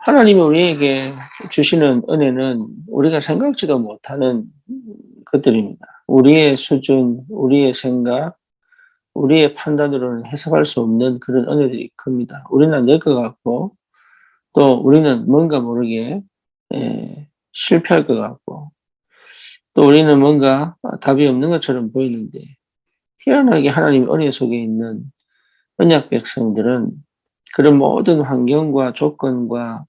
하나님이 우리에게 주시는 은혜는 우리가 생각지도 못하는 것들입니다. 우리의 수준, 우리의 생각, 우리의 판단으로는 해석할 수 없는 그런 은혜들이 큽니다. 우리는 안 될 것 같고, 또 우리는 뭔가 모르게 실패할 것 같고, 또 우리는 뭔가 답이 없는 것처럼 보이는데, 희한하게 하나님의 은혜 속에 있는 언약 백성들은 그런 모든 환경과 조건과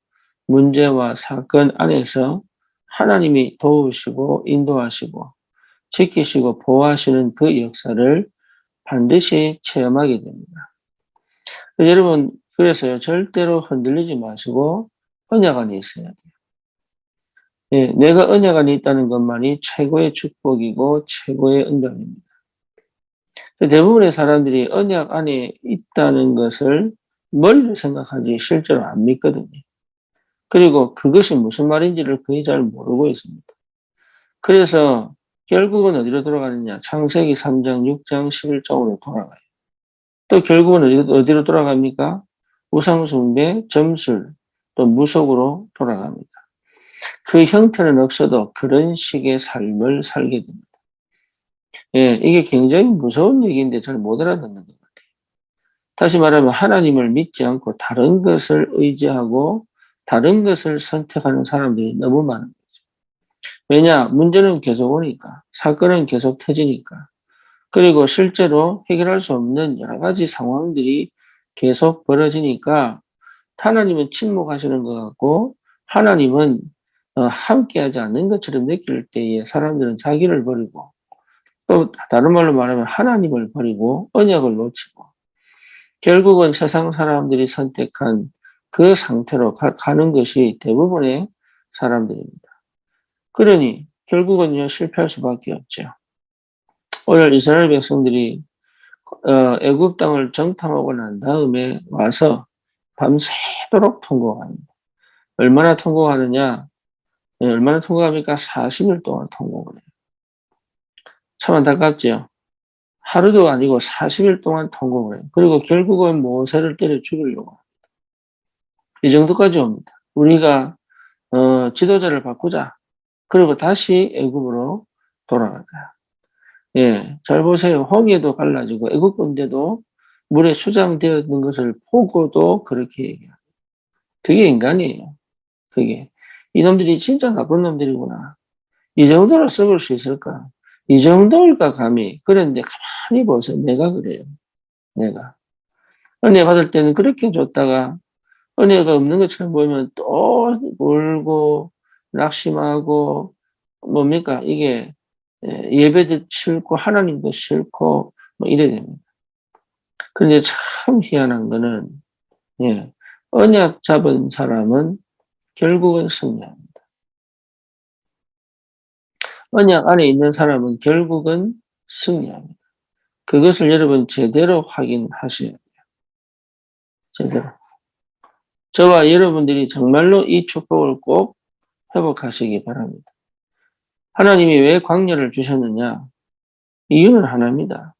문제와 사건 안에서 하나님이 도우시고 인도하시고 지키시고 보호하시는 그 역사를 반드시 체험하게 됩니다. 여러분, 그래서요, 절대로 흔들리지 마시고 언약 안에 있어야 돼요. 예, 내가 언약 안에 있다는 것만이 최고의 축복이고 최고의 응답입니다. 대부분의 사람들이 언약 안에 있다는 것을 머리로 생각하지 실제로 안 믿거든요. 그리고 그것이 무슨 말인지를 거의 잘 모르고 있습니다. 그래서 결국은 어디로 돌아가느냐? 창세기 3장, 6장, 11장으로 돌아가요. 또 결국은 어디로 돌아갑니까? 우상숭배, 점술, 또 무속으로 돌아갑니다. 그 형태는 없어도 그런 식의 삶을 살게 됩니다. 예, 이게 굉장히 무서운 얘기인데 잘 못 알아듣는 것 같아요. 다시 말하면 하나님을 믿지 않고 다른 것을 의지하고 다른 것을 선택하는 사람들이 너무 많은 거죠. 왜냐? 문제는 계속 오니까, 사건은 계속 터지니까, 그리고 실제로 해결할 수 없는 여러 가지 상황들이 계속 벌어지니까 하나님은 침묵하시는 것 같고 하나님은 함께하지 않는 것처럼 느낄 때에 사람들은 자기를 버리고, 또 다른 말로 말하면 하나님을 버리고 언약을 놓치고 결국은 세상 사람들이 선택한 그 상태로 가는 것이 대부분의 사람들입니다. 그러니 결국은요, 실패할 수밖에 없죠. 오늘 이스라엘 백성들이 애굽 땅을 정탐하고 난 다음에 와서 밤새도록 통곡합니다. 얼마나 통곡하느냐? 얼마나 통곡합니까? 40일 동안 통곡을 해요. 참 안타깝죠. 하루도 아니고 40일 동안 통곡을 해요. 그리고 결국은 모세를 때려 죽이려고 합니다. 이 정도까지 옵니다. 우리가 지도자를 바꾸자. 그리고 다시 애굽으로 돌아가자. 예, 잘 보세요. 홍해도 갈라지고 애굽 군대도 물에 수장되어 있는 것을 보고도 그렇게 얘기해요. 그게 인간이에요. 그게. 이놈들이 진짜 나쁜 놈들이구나. 이 정도로 썩을 수 있을까? 이 정도일까 감히. 그런데 가만히 보세요. 내가 그래요. 내가. 은혜 받을 때는 그렇게 줬다가 은혜가 없는 것처럼 보이면 또 울고 낙심하고 뭡니까? 이게 예배도 싫고 하나님도 싫고 뭐 이래 됩니다. 그런데 참 희한한 거는 예, 언약 잡은 사람은 결국은 승리합니다. 언약 안에 있는 사람은 결국은 승리합니다. 그것을 여러분 제대로 확인하셔야 돼요. 제대로. 저와 여러분들이 정말로 이 축복을 꼭 회복하시기 바랍니다. 하나님이 왜 광야를 주셨느냐? 이유는 하나입니다.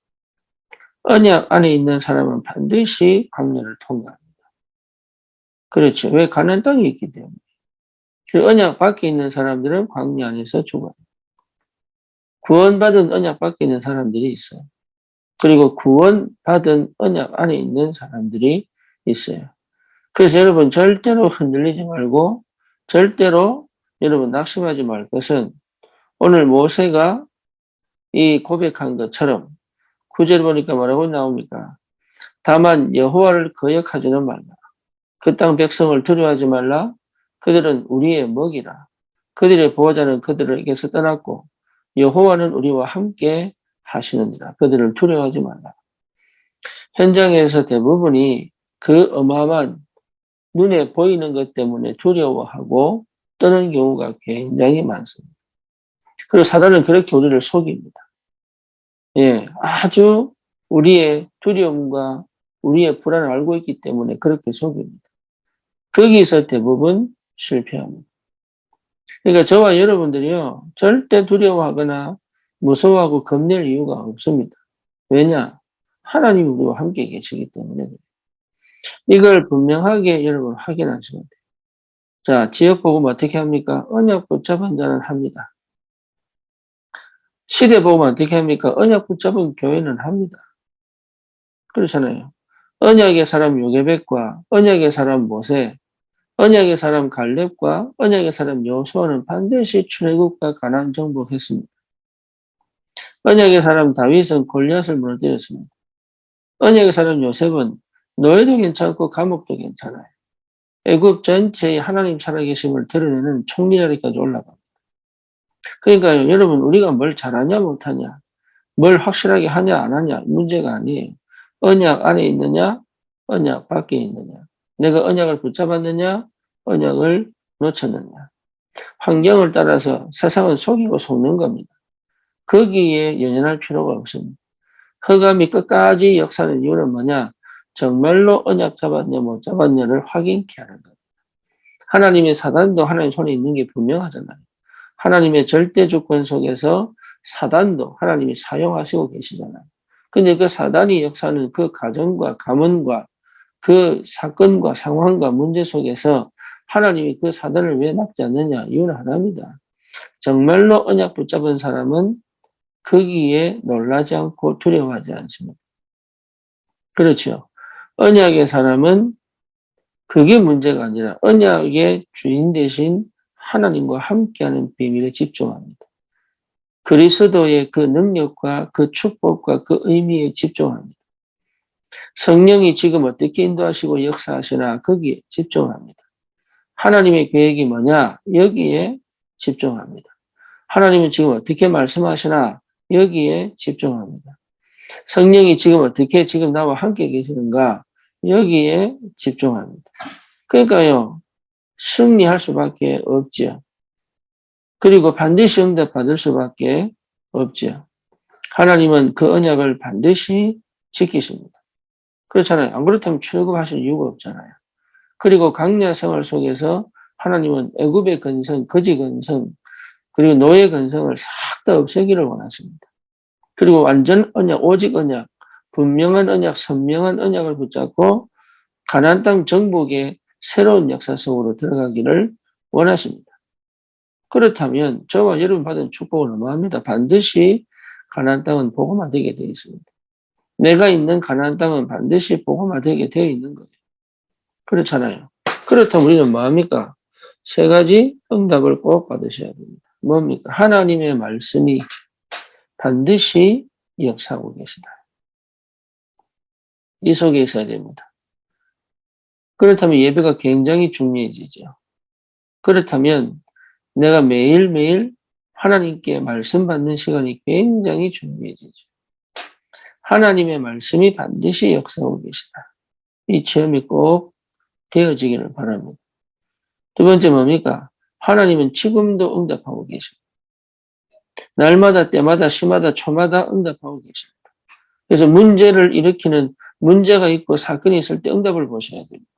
언약 안에 있는 사람은 반드시 광야를 통과합니다. 그렇죠. 왜? 가나안 땅이 있기 때문에. 그 언약 밖에 있는 사람들은 광야 안에서 죽어요. 구원받은 언약 밖에 있는 사람들이 있어요. 그리고 구원받은 언약 안에 있는 사람들이 있어요. 그래서 여러분 절대로 흔들리지 말고 절대로 여러분 낙심하지 말 것은 오늘 모세가 이 고백한 것처럼 9절 보니까 뭐라고 나옵니까? 다만 여호와를 거역하지는 말라. 그 땅 백성을 두려워하지 말라. 그들은 우리의 먹이라. 그들의 보호자는 그들에게서 떠났고 여호와는 우리와 함께 하시느니라. 그들을 두려워하지 말라. 현장에서 대부분이 그 어마어마한 눈에 보이는 것 때문에 두려워하고 떠는 경우가 굉장히 많습니다. 그리고 사단은 그렇게 우리를 속입니다. 예, 아주 우리의 두려움과 우리의 불안을 알고 있기 때문에 그렇게 속입니다. 거기서 대부분 실패합니다. 그러니까 저와 여러분들이요, 절대 두려워하거나 무서워하고 겁낼 이유가 없습니다. 왜냐? 하나님이 우리와 함께 계시기 때문에. 이걸 분명하게 여러분 확인하셔야 돼요. 자, 지역 복음 어떻게 합니까? 언약 붙잡은 자는 합니다. 시대 복음 어떻게 합니까? 언약 붙잡은 교회는 합니다. 그렇잖아요. 언약의 사람 요게벳과 언약의 사람 모세, 언약의 사람 갈렙과 언약의 사람 여호수아는 반드시 출애굽과 가나안 정복했습니다. 언약의 사람 다윗은 골리앗을 무너뜨렸습니다. 언약의 사람 요셉은 노예도 괜찮고 감옥도 괜찮아요. 애굽 전체의 하나님 살아계심을 드러내는 총리 자리까지 올라갑니다. 그러니까요, 여러분, 우리가 뭘 잘하냐 못하냐, 뭘 확실하게 하냐 안 하냐 문제가 아니에요. 언약 안에 있느냐, 언약 밖에 있느냐, 내가 언약을 붙잡았느냐, 언약을 놓쳤느냐. 환경을 따라서 세상은 속이고 속는 겁니다. 거기에 연연할 필요가 없습니다. 흑암이 끝까지 역사는 이유는 뭐냐? 정말로 언약 잡았냐 못 잡았냐를 확인케 하는 겁니다. 하나님의 사단도 하나님 손에 있는 게 분명하잖아요. 하나님의 절대 주권 속에서 사단도 하나님이 사용하시고 계시잖아요. 근데 그 사단이 역사하는 그 가정과 가문과 그 사건과 상황과 문제 속에서 하나님이 그 사단을 왜 막지 않느냐? 이유는 하나입니다. 정말로 언약 붙잡은 사람은 거기에 놀라지 않고 두려워하지 않습니다. 그렇죠. 언약의 사람은 그게 문제가 아니라 언약의 주인 대신 하나님과 함께하는 비밀에 집중합니다. 그리스도의 그 능력과 그 축복과 그 의미에 집중합니다. 성령이 지금 어떻게 인도하시고 역사하시나 거기에 집중합니다. 하나님의 계획이 뭐냐? 여기에 집중합니다. 하나님은 지금 어떻게 말씀하시나? 여기에 집중합니다. 성령이 지금 어떻게 지금 나와 함께 계시는가? 여기에 집중합니다. 그러니까요, 승리할 수밖에 없지요. 그리고 반드시 응답받을 수밖에 없지요. 하나님은 그 언약을 반드시 지키십니다. 그렇잖아요. 안 그렇다면 출애굽하실 이유가 없잖아요. 그리고 광야 생활 속에서 하나님은 애굽의 근성, 거지 근성, 그리고 노예 근성을 싹 다 없애기를 원하십니다. 그리고 완전 언약, 오직 언약, 분명한 언약, 선명한 언약을 붙잡고 가나안 땅 정복의 새로운 역사 속으로 들어가기를 원하십니다. 그렇다면 저와 여러분 받은 축복을 어마합니다. 반드시 가나안 땅은 복음화되게 되어 있습니다. 내가 있는 가나안 땅은 반드시 복음화되게 되어 있는 거예요. 그렇잖아요. 그렇다면 우리는 뭐합니까? 세 가지 응답을 꼭 받으셔야 됩니다. 뭡니까? 하나님의 말씀이 반드시 역사하고 계시다. 이 속에 있어야 됩니다. 그렇다면 예배가 굉장히 중요해지죠. 그렇다면 내가 매일매일 하나님께 말씀 받는 시간이 굉장히 중요해지죠. 하나님의 말씀이 반드시 역사하고 계시다. 이 체험이 꼭 되어지기를 바랍니다. 두 번째 뭡니까? 하나님은 지금도 응답하고 계십니다. 날마다 때마다 시마다 초마다 응답하고 계십니다. 그래서 문제를 일으키는 문제가 있고 사건이 있을 때 응답을 보셔야 됩니다.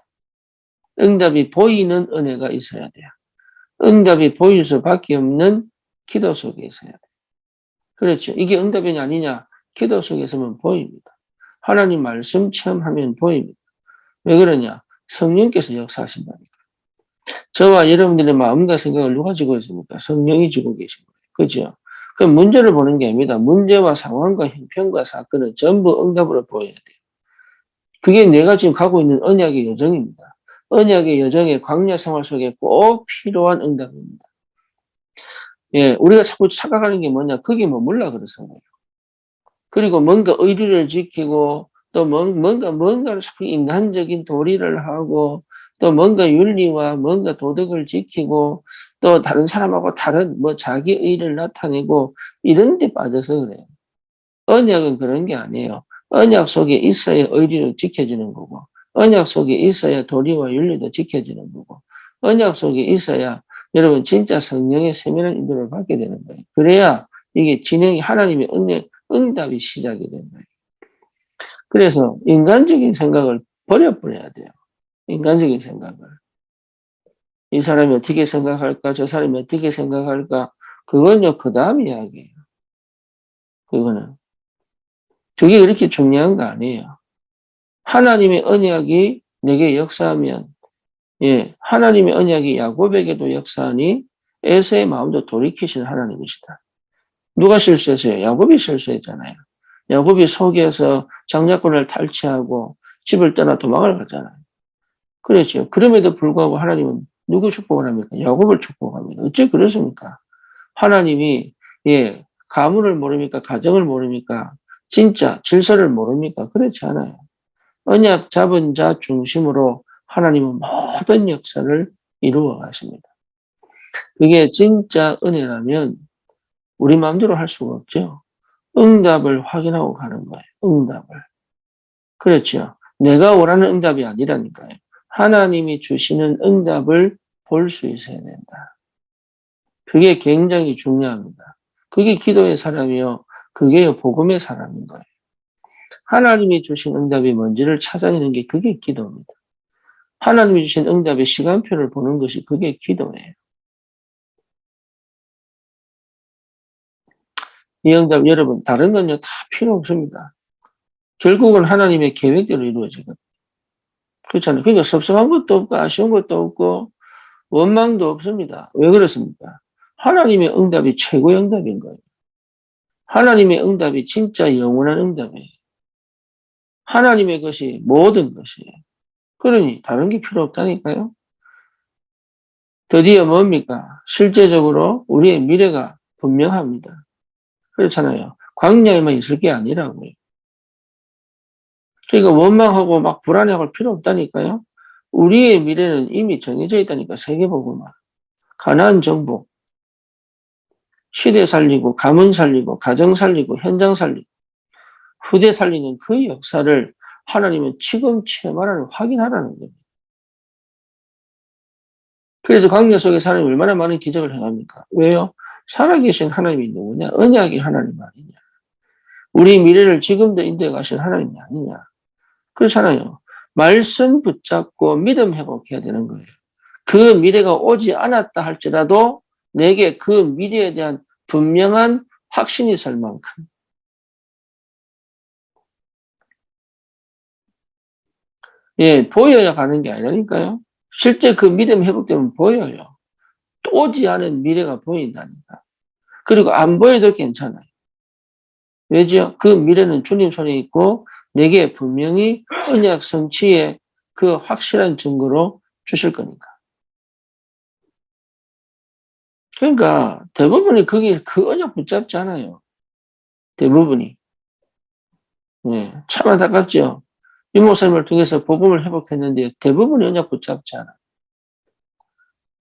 응답이 보이는 은혜가 있어야 돼요. 응답이 보일 수밖에 없는 기도 속에 있어야 돼요. 그렇죠. 이게 응답이 아니냐? 기도 속에서만 보입니다. 하나님 말씀 체험하면 보입니다. 왜 그러냐? 성령께서 역사하신다니까. 저와 여러분들의 마음과 생각을 누가 지고 있습니까? 성령이 지고 계신 거예요. 그죠? 그 문제를 보는 게 아닙니다. 문제와 상황과 형편과 사건은 전부 응답으로 보여야 돼요. 그게 내가 지금 가고 있는 언약의 여정입니다. 언약의 여정의 광야 생활 속에 꼭 필요한 응답입니다. 예, 우리가 자꾸 착각하는 게 뭐냐? 거기 머물라 그래서 거예요. 그리고 뭔가 의리를 지키고 또 뭔가를 자꾸 인간적인 도리를 하고 또 뭔가 윤리와 뭔가 도덕을 지키고 또 다른 사람하고 다른 뭐 자기 의를 나타내고 이런 데 빠져서 그래요. 언약은 그런 게 아니에요. 언약 속에 있어야 의리를 지켜지는 거고 언약 속에 있어야 도리와 윤리도 지켜지는 거고 언약 속에 있어야 여러분 진짜 성령의 세밀한 인도를 받게 되는 거예요. 그래야 이게 진행이 하나님의 응답이 시작이 되는 거예요. 그래서 인간적인 생각을 버려야 돼요. 인간적인 생각을. 이 사람이 어떻게 생각할까? 저 사람이 어떻게 생각할까? 그건요, 그 다음 이야기예요. 그거는. 그게 그렇게 중요한 거 아니에요. 하나님의 언약이 내게 역사하면, 예, 하나님의 언약이 야곱에게도 역사하니 에서의 마음도 돌이키신 하나님이시다. 누가 실수했어요? 야곱이 실수했잖아요. 야곱이 속여서 장자권을 탈취하고 집을 떠나 도망을 가잖아요. 그렇죠. 그럼에도 불구하고 하나님은 누구 축복을 합니까? 야곱을 축복합니다. 어찌 그렇습니까? 하나님이 예, 가문을 모릅니까? 가정을 모릅니까? 진짜 질서를 모릅니까? 그렇지 않아요. 언약 잡은 자 중심으로 하나님은 모든 역사를 이루어 가십니다. 그게 진짜 은혜라면 우리 마음대로 할 수가 없죠. 응답을 확인하고 가는 거예요. 응답을. 그렇죠. 내가 원하는 응답이 아니라니까요. 하나님이 주시는 응답을 볼 수 있어야 된다. 그게 굉장히 중요합니다. 그게 기도의 사람이요. 그게 복음의 사람인 거예요. 하나님이 주신 응답이 뭔지를 찾아내는 게 그게 기도입니다. 하나님이 주신 응답의 시간표를 보는 것이 그게 기도예요. 이 응답 여러분 다른 건요 다 필요 없습니다. 결국은 하나님의 계획대로 이루어지거든요. 그렇잖아요. 그러니까 섭섭한 것도 없고 아쉬운 것도 없고 원망도 없습니다. 왜 그렇습니까? 하나님의 응답이 최고의 응답인 거예요. 하나님의 응답이 진짜 영원한 응답이에요. 하나님의 것이 모든 것이에요. 그러니 다른 게 필요 없다니까요. 드디어 뭡니까? 실제적으로 우리의 미래가 분명합니다. 그렇잖아요. 광야에만 있을 게 아니라고요. 그러니까 원망하고 막 불안해할 필요 없다니까요. 우리의 미래는 이미 정해져 있다니까. 세계복음화. 가나안 정복. 시대 살리고 가문 살리고 가정 살리고 현장 살리고 후대 살리는 그 역사를 하나님은 지금 체험하라는 확인하라는 겁니다. 그래서 광야 속에 사람이 얼마나 많은 기적을 행합니까? 왜요? 살아계신 하나님이 누구냐? 언약의 하나님 아니냐? 우리 미래를 지금도 인도해 가신 하나님이 아니냐? 그렇잖아요. 말씀 붙잡고 믿음 회복해야 되는 거예요. 그 미래가 오지 않았다 할지라도 내게 그 미래에 대한 분명한 확신이 설 만큼. 예, 보여야 가는 게 아니라니까요. 실제 그 믿음 회복되면 보여요. 또 오지 않은 미래가 보인다니까. 그리고 안 보여도 괜찮아요. 왜죠? 그 미래는 주님 손에 있고 내게 분명히 언약 성취의 그 확실한 증거로 주실 거니까. 그러니까 대부분이 거기 그 언약 붙잡지 않아요. 대부분이. 예, 참 안타깝죠. 이 목사님을 통해서 복음을 회복했는데 대부분이 언약 붙잡지 않아요.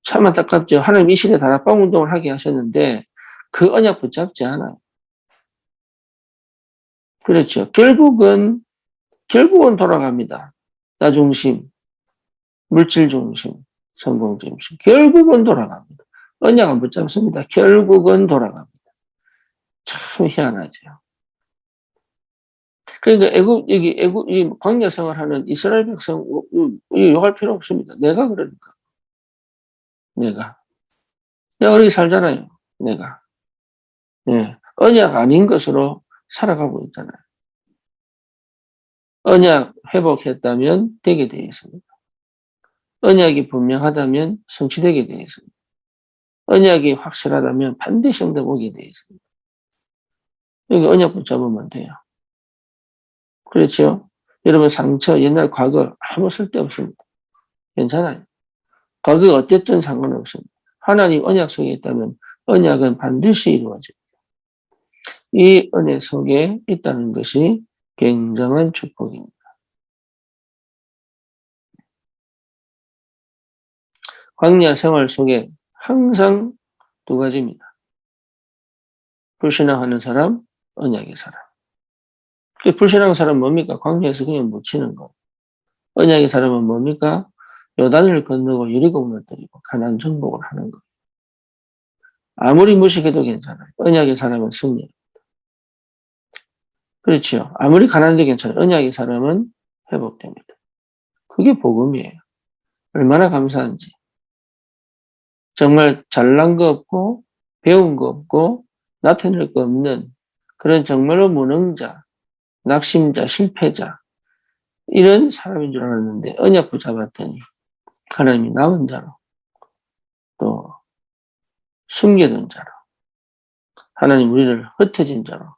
참 안타깝죠. 하나님 이 시대 다락방 운동을 하게 하셨는데 그 언약 붙잡지 않아요. 그렇죠. 결국은 돌아갑니다. 나 중심, 물질 중심, 성공 중심. 결국은 돌아갑니다. 언약 안 붙잡습니다. 결국은 돌아갑니다. 참 희한하죠. 그러니까 이 광야 생활하는 이스라엘 백성 욕할 필요 없습니다. 내가 그러니까. 내가 어디 살잖아요. 내가. 예. 언약 아닌 것으로 살아가고 있잖아요. 언약 회복했다면 되게 되어 있습니다. 언약이 분명하다면 성취되게 되어 있습니다. 언약이 확실하다면 반드시 응답 오게 되어 있습니다. 여기 언약 붙잡으면 돼요. 그렇죠? 여러분 상처, 옛날 과거 아무 쓸데없습니다. 괜찮아요. 과거가 어땠든 상관없습니다. 하나님 언약 속에 있다면 언약은 반드시 이루어집니다. 이 은혜 속에 있다는 것이 굉장한 축복입니다. 광야 생활 속에 항상 두 가지입니다. 불신앙하는 사람, 언약의 사람. 불신앙하는 사람은 뭡니까? 광야에서 그냥 묻히는 거. 언약의 사람은 뭡니까? 요단을 건너고 여리고 무너뜨리고 가나안 정복을 하는 거. 아무리 무식해도 괜찮아요. 언약의 사람은 승리. 그렇죠. 아무리 가난해도 괜찮아요. 언약의 사람은 회복됩니다. 그게 복음이에요. 얼마나 감사한지. 정말 잘난 거 없고 배운 거 없고 나타낼 거 없는 그런 정말로 무능자, 낙심자, 실패자 이런 사람인 줄 알았는데 언약 붙잡았더니 하나님이 남은 자로 또 숨겨둔 자로 하나님 우리를 흩어진 자로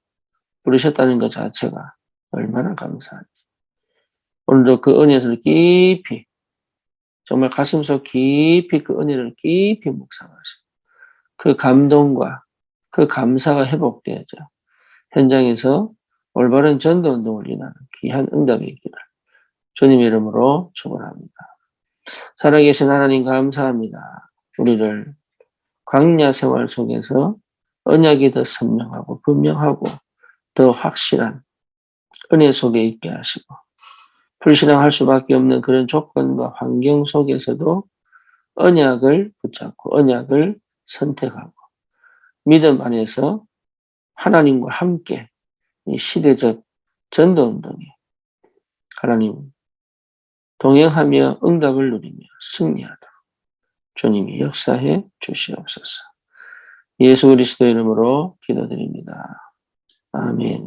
부르셨다는 것 자체가 얼마나 감사한지. 오늘도 그 은혜를 깊이 정말 가슴속 깊이 그 은혜를 깊이 묵상하시고 그 감동과 그 감사가 회복되어져 현장에서 올바른 전도운동을 인하는 귀한 응답이 있기를 주님의 이름으로 축원합니다. 살아계신 하나님 감사합니다. 우리를 광야 생활 속에서 언약이 더 선명하고 분명하고 더 확실한 은혜 속에 있게 하시고 불신앙할 수밖에 없는 그런 조건과 환경 속에서도 언약을 붙잡고 언약을 선택하고 믿음 안에서 하나님과 함께 이 시대적 전도운동에 하나님 동행하며 응답을 누리며 승리하도록 주님이 역사해 주시옵소서. 예수 그리스도 이름으로 기도드립니다. 아멘.